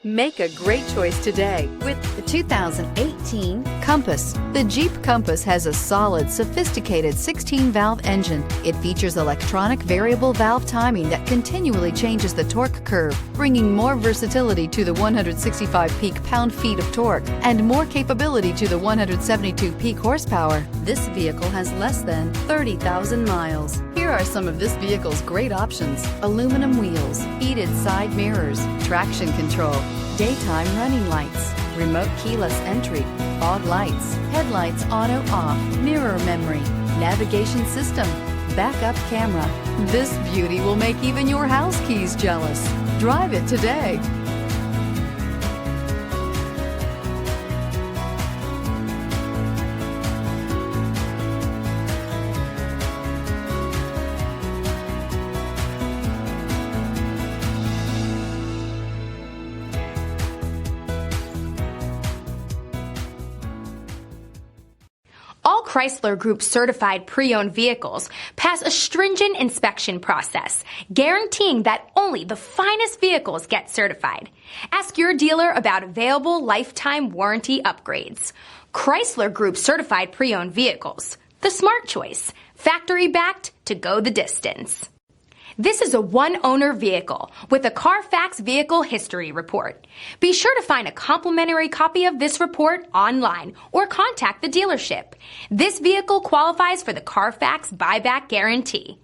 Make a great choice today with the 2018 Compass. The Jeep Compass has a solid, sophisticated 16-valve engine. It features electronic variable valve timing that continually changes the torque curve, bringing more versatility to the 165 peak pound-feet of torque and more capability to the 172 peak horsepower. This vehicle has less than 30,000 miles. Here are some of this vehicle's great options: aluminum wheels, heated side mirrors, traction control, daytime running lights, remote keyless entry, fog lights, headlights auto off, mirror memory, navigation system, backup camera. This beauty will make even your house keys jealous. Drive it today. All Chrysler Group certified pre-owned vehicles pass a stringent inspection process, guaranteeing that only the finest vehicles get certified. Ask your dealer about available lifetime warranty upgrades. Chrysler Group certified pre-owned vehicles, the smart choice, factory backed to go the distance. This is a one-owner vehicle with a CarFax Vehicle History Report. Be sure to find a complimentary copy of this report online or contact the dealership. This vehicle qualifies for the CarFax buyback guarantee.